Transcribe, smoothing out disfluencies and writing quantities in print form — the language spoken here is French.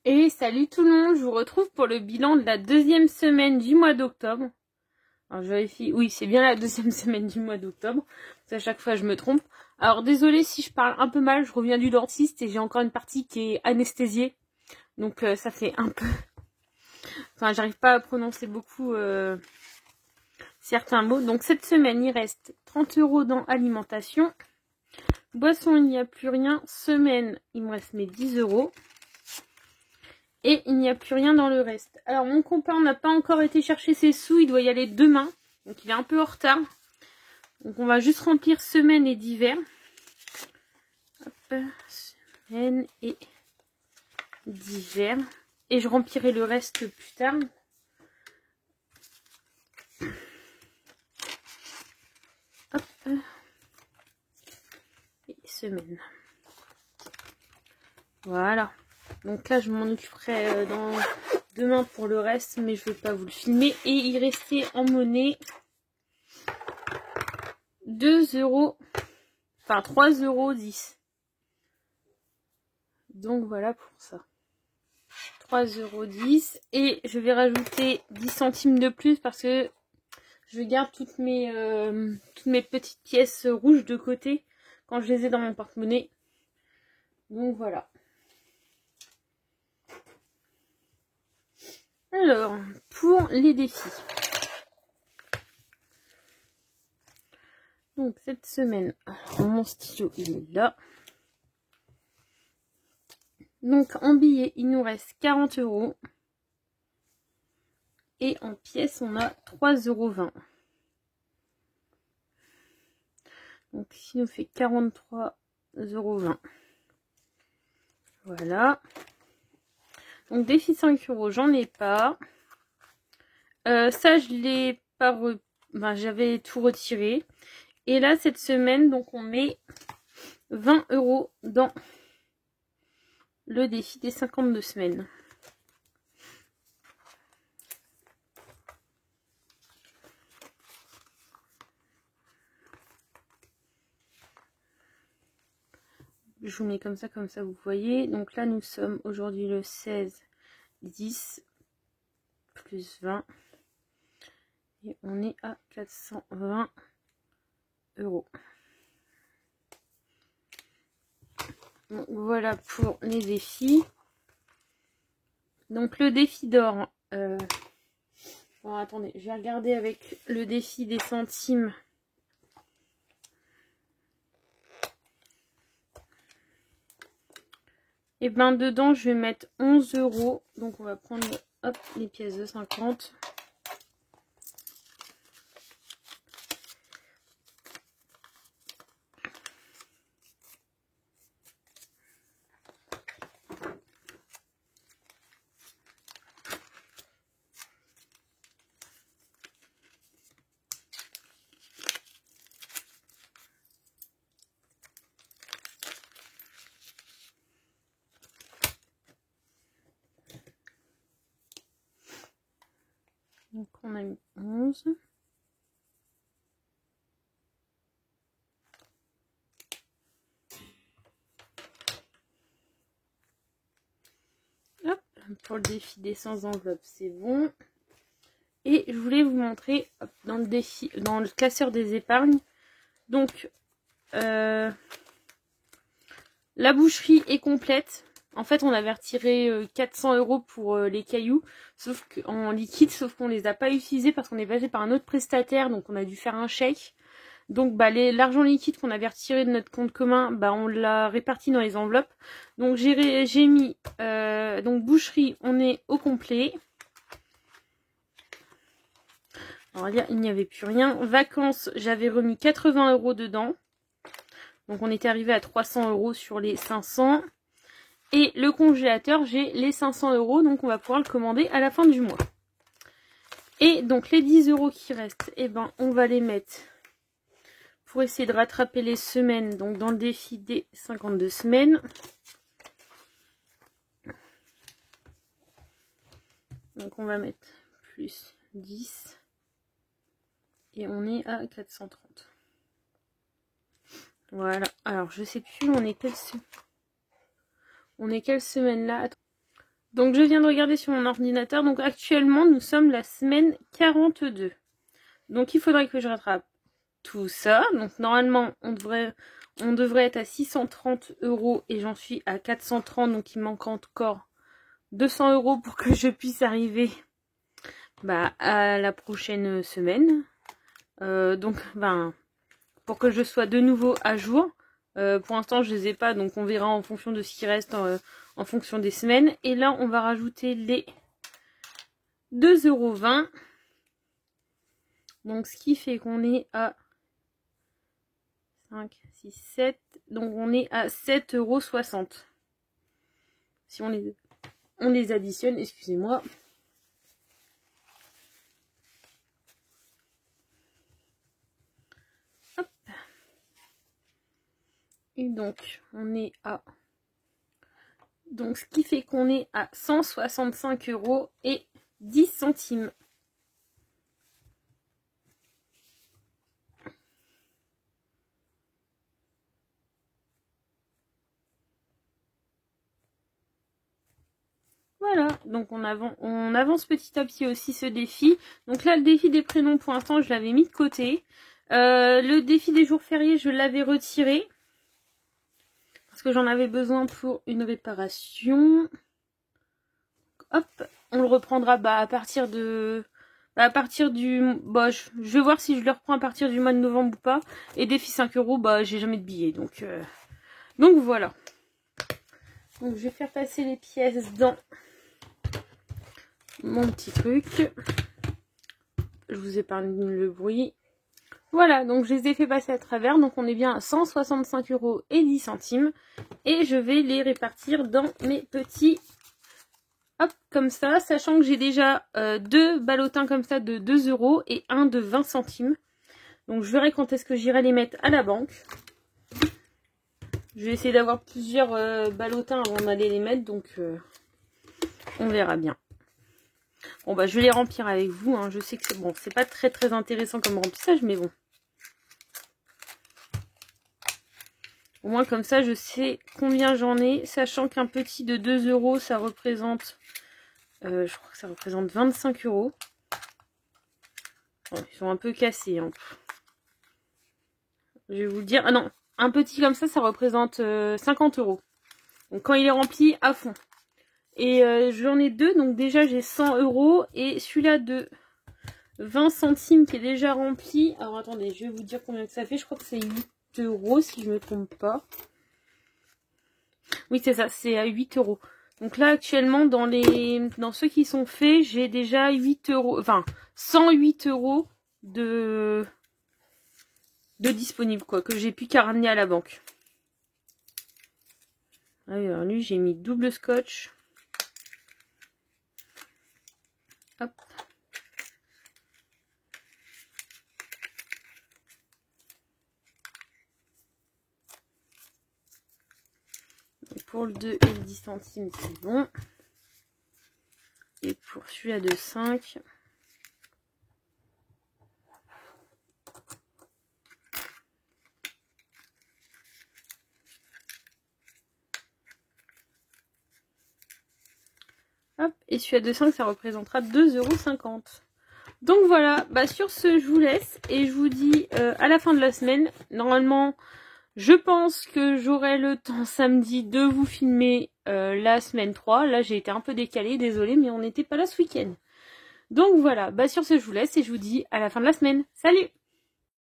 Et salut tout le monde, je vous retrouve pour le bilan de la deuxième semaine du mois d'octobre. Alors je vérifie, oui c'est bien la deuxième semaine du mois d'octobre, à chaque fois je me trompe. Alors désolée si je parle un peu mal, je reviens du dentiste et j'ai encore une partie qui est anesthésiée. Donc ça fait un peu... Enfin j'arrive pas à prononcer beaucoup certains mots. Donc cette semaine il reste 30 € dans alimentation. Boisson il n'y a plus rien. Semaine il me reste mes 10 €. Et il n'y a plus rien dans le reste. Alors mon copain n'a pas encore été chercher ses sous, il doit y aller demain. Donc il est un peu en retard. Donc on va juste remplir semaine et d'hiver. Hop, semaine et d'hiver. Et je remplirai le reste plus tard. Hop. Et semaine. Voilà. Donc là je m'en occuperai demain pour le reste, mais je ne vais pas vous le filmer. Et il restait en monnaie 2 €, enfin 3,10 €. Donc voilà pour ça. 3,10 € et je vais rajouter 10 centimes de plus parce que je garde toutes mes petites pièces rouges de côté quand je les ai dans mon porte-monnaie. Donc voilà. Alors, pour les défis. Donc cette semaine, alors, mon stylo il est là. Donc en billets, il nous reste 40 €. Et en pièces, on a 3,20 €. Donc ici, nous fait 43,20 €. Voilà. Donc défi 5 €, j'en ai pas. Ça, je l'ai pas... j'avais tout retiré. Et là, cette semaine, donc on met 20 € dans le défi des 52 semaines. Je vous mets comme ça vous voyez. Donc là, nous sommes aujourd'hui le 16, 10, plus 20. Et on est à 420 €. Donc voilà pour les défis. Donc le défi d'or. Bon, attendez, je vais regarder avec le défi des centimes. Et ben dedans, je vais mettre 11 €. Donc on va prendre hop, les pièces de 50. Donc on a mis 11. Hop, pour le défi des 100 enveloppes, c'est bon. Et je voulais vous montrer hop, dans le défi, dans le classeur des épargnes. Donc la boucherie est complète. En fait, on avait retiré 400 € pour les cailloux, sauf en liquide, sauf qu'on les a pas utilisés parce qu'on est passé par un autre prestataire, donc on a dû faire un chèque. Donc l'argent liquide qu'on avait retiré de notre compte commun, on l'a réparti dans les enveloppes. Donc j'ai mis donc boucherie, on est au complet. Alors là, il n'y avait plus rien. Vacances, j'avais remis 80 € dedans. Donc on était arrivé à 300 € sur les 500. Et le congélateur, j'ai les 500 €, donc on va pouvoir le commander à la fin du mois. Et donc les 10 € qui restent, on va les mettre pour essayer de rattraper les semaines, donc dans le défi des 52 semaines. Donc on va mettre plus 10. Et on est à 430. Voilà. Alors je sais plus, on est quelle semaine là? Donc je viens de regarder sur mon ordinateur. Donc actuellement nous sommes la semaine 42. Donc il faudrait que je rattrape tout ça. Donc normalement on devrait être à 630 € et j'en suis à 430. Donc il manque encore 200 € pour que je puisse arriver à la prochaine semaine. Donc pour que je sois de nouveau à jour. Pour l'instant je les ai pas, donc on verra en fonction de ce qui reste en fonction des semaines. Et là on va rajouter les 2,20 €. Donc ce qui fait qu'on est à 5, 6, 7. Donc on est à 7,60 €. Si on les additionne, excusez-moi. Hop. Et donc on est à... Donc ce qui fait qu'on est à 165 € et 10 centimes. Voilà, donc on avance petit à petit aussi ce défi. Donc là, le défi des prénoms, pour l'instant, je l'avais mis de côté. Le défi des jours fériés, je l'avais retiré. Parce que j'en avais besoin pour une réparation. Hop, on le reprendra à partir du... je vais voir si je le reprends à partir du mois de novembre ou pas. Et défi 5 €, j'ai jamais de billets. Donc voilà. Donc je vais faire passer les pièces dans mon petit truc. Je vous épargne le bruit. Voilà, donc je les ai fait passer à travers. Donc on est bien à 165 € et 10 centimes. Et je vais les répartir dans mes petits... Hop, comme ça. Sachant que j'ai déjà deux ballotins comme ça de 2 € et un de 20 centimes. Donc je verrai quand est-ce que j'irai les mettre à la banque. Je vais essayer d'avoir plusieurs ballotins avant d'aller les mettre. Donc on verra bien. Bon je vais les remplir avec vous. Hein. Je sais que c'est pas très intéressant comme remplissage, mais bon. Au moins comme ça je sais combien j'en ai. Sachant qu'un petit de 2 € ça représente... je crois que ça représente 25 €. Bon, ils sont un peu cassés. Hein. Je vais vous le dire. Ah non, un petit comme ça représente 50 €. Donc quand il est rempli à fond. Et j'en ai deux, donc déjà j'ai 100 €. Et celui-là de 20 centimes qui est déjà rempli. Alors attendez, je vais vous dire combien que ça fait. Je crois que c'est 8 € si je ne me trompe pas. Oui c'est ça, c'est à 8 €. Donc là actuellement dans ceux qui sont faits, j'ai déjà 8 €, enfin 108 € de disponible quoi, que j'ai plus qu'à ramener à la banque. Alors lui j'ai mis double scotch. Hop. Et pour le 2 et le 10 centimes c'est bon. Et pour celui-là de 5. Hop, et celui-là de 5 ça représentera 2,50 €. Donc voilà, sur ce je vous laisse et je vous dis à la fin de la semaine. Normalement je pense que j'aurai le temps samedi de vous filmer la semaine 3. Là j'ai été un peu décalée, désolée, mais on n'était pas là ce week-end. Donc voilà, sur ce je vous laisse et je vous dis à la fin de la semaine. Salut!